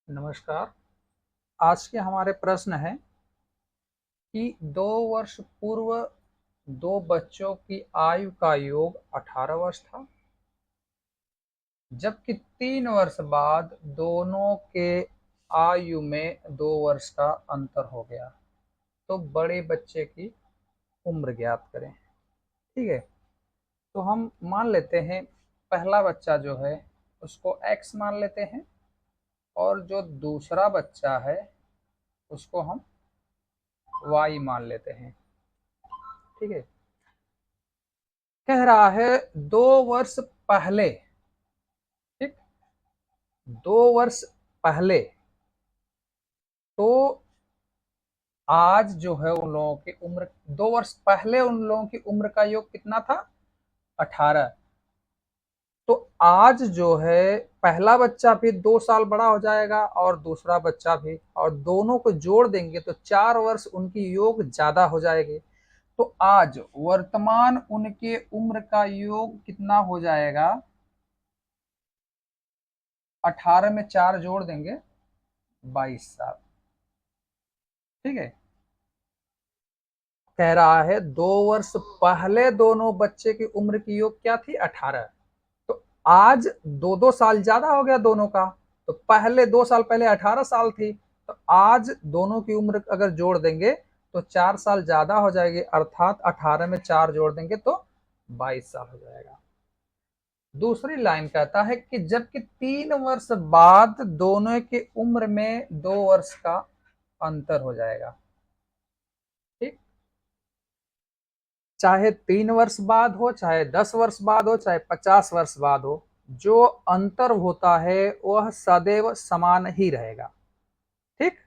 नमस्कार। आज के हमारे प्रश्न है कि 2 वर्ष पूर्व दो बच्चों की आयु का योग 18 वर्ष था, जबकि 3 वर्ष बाद दोनों के आयु में 2 वर्ष का अंतर हो गया। तो बड़े बच्चे की उम्र ज्ञात करें। ठीक है, तो हम मान लेते हैं पहला बच्चा जो है उसको x मान लेते हैं और जो दूसरा बच्चा है उसको हम y मान लेते हैं। ठीक है, कह रहा है 2 वर्ष पहले। ठीक, 2 वर्ष पहले तो आज जो है उन लोगों की उम्र, 2 वर्ष पहले उन लोगों की उम्र का योग कितना था? 18। तो आज जो है पहला बच्चा भी 2 साल बड़ा हो जाएगा और दूसरा बच्चा भी, और दोनों को जोड़ देंगे तो 4 वर्ष उनकी योग ज्यादा हो जाएगी। तो आज वर्तमान उनके उम्र का योग कितना हो जाएगा? 18 में 4 जोड़ देंगे 22 साल। ठीक है, कह रहा है 2 वर्ष पहले दोनों बच्चे की उम्र की योग क्या थी? 18। तो आज 2-2 साल ज्यादा हो गया दोनों का। तो पहले 2 साल पहले 18 साल थी, तो आज दोनों की उम्र अगर जोड़ देंगे तो 4 साल ज्यादा हो जाएगी, अर्थात 18 में 4 जोड़ देंगे तो 22 साल हो जाएगा। दूसरी लाइन कहता है कि जबकि 3 वर्ष बाद दोनों की उम्र में 2 वर्ष का अंतर हो जाएगा। ठीक, चाहे 3 वर्ष बाद हो, चाहे 10 वर्ष बाद हो, चाहे 50 वर्ष बाद हो, जो अंतर होता है वह सदैव समान ही रहेगा। ठीक,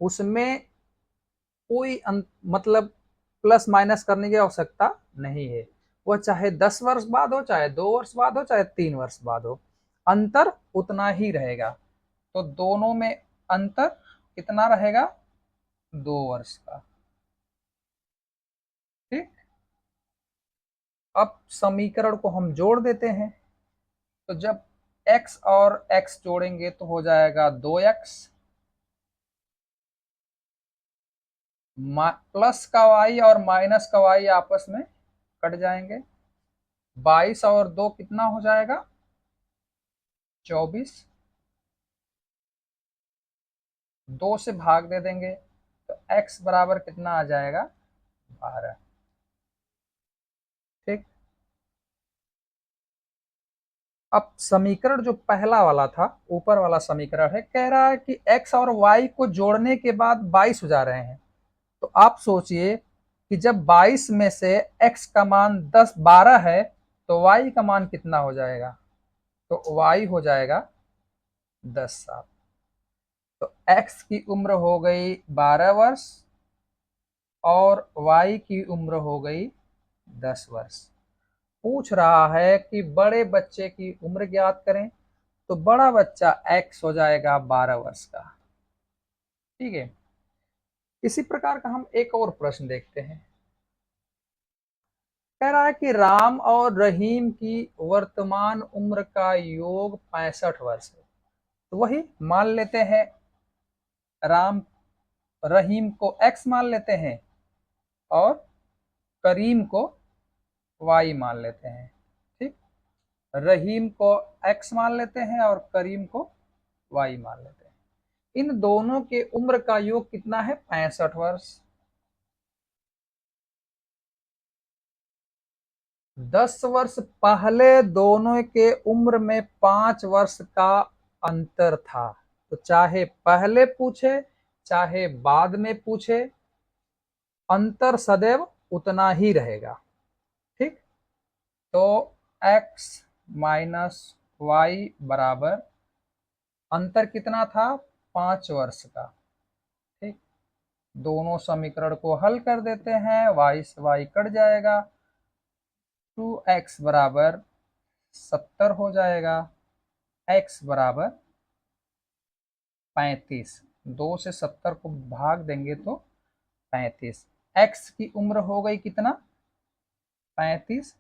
उसमें कोई मतलब प्लस माइनस करने की आवश्यकता नहीं है। वह चाहे 10 वर्ष बाद हो, चाहे 2 वर्ष बाद हो, चाहे 3 वर्ष बाद हो, अंतर उतना ही रहेगा। तो दोनों में अंतर कितना रहेगा? 2 वर्ष का। ठीक, अब समीकरण को हम जोड़ देते हैं। तो जब x और x जोड़ेंगे तो हो जाएगा 2x, प्लस का y और माइनस का y आपस में कट जाएंगे। 22 और 2 कितना हो जाएगा? 24। 2 से भाग दे देंगे तो x बराबर कितना आ जाएगा? 12। ठीक, अब समीकरण जो पहला वाला था, ऊपर वाला समीकरण है, कह रहा है कि x और y को जोड़ने के बाद 22 हो जा रहे हैं। तो आप सोचिए कि जब 22 में से x का मान 12 है तो y का मान कितना हो जाएगा? तो y हो जाएगा 10 साल। तो x की उम्र हो गई 12 वर्ष और y की उम्र हो गई 10 वर्ष। पूछ रहा है कि बड़े बच्चे की उम्र ज्ञात करें। तो बड़ा बच्चा x हो जाएगा 12 वर्ष का। ठीक है, इसी प्रकार का हम एक और प्रश्न देखते हैं। कह रहा है कि राम और रहीम की वर्तमान उम्र का योग 65 वर्ष है। तो वही मान लेते हैं, राम रहीम को x मान लेते हैं और करीम को y मान लेते हैं। ठीक, रहीम को x मान लेते हैं और करीम को y मान लेते हैं। इन दोनों के उम्र का योग कितना है? 65 वर्ष। 10 वर्ष पहले दोनों के उम्र में 5 वर्ष का अंतर था। तो चाहे पहले पूछे चाहे बाद में पूछे, अंतर सदैव उतना ही रहेगा। ठीक, तो x माइनस वाई बराबर, अंतर कितना था? 5 वर्ष का। ठीक, दोनों समीकरण को हल कर देते हैं, y से y कट जाएगा, 2x बराबर 70 हो जाएगा, x बराबर 35। 2 से 70 को भाग देंगे तो 35। x की उम्र हो गई कितना? 35।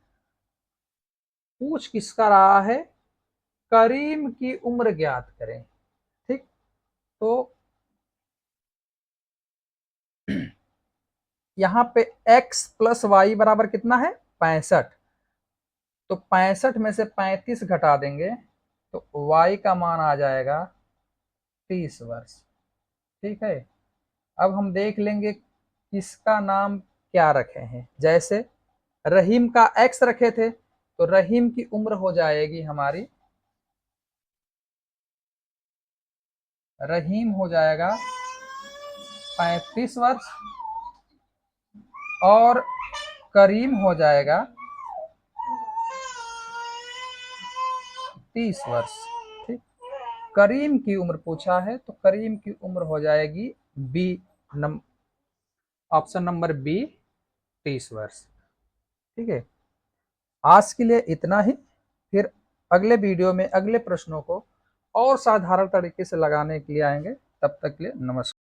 पूछ किसका रहा है? करीम की उम्र ज्ञात करें। ठीक, तो यहाँ पे x प्लस वाई बराबर कितना है 65। तो 65 में से 35 घटा देंगे तो y का मान आ जाएगा 30 वर्ष। ठीक है, अब हम देख लेंगे किसका नाम क्या रखे हैं। जैसे रहीम का x रखे थे तो रहीम की उम्र हो जाएगी हमारी, रहीम हो जाएगा 35 वर्ष और करीम हो जाएगा 30 वर्ष। ठीक, करीम की उम्र पूछा है तो करीम की उम्र हो जाएगी बी, ऑप्शन नंबर बी 30 वर्ष। ठीक है, आज के लिए इतना ही। फिर अगले वीडियो में अगले प्रश्नों को और साधारण तरीके से लगाने के लिए आएंगे। तब तक के लिए नमस्कार।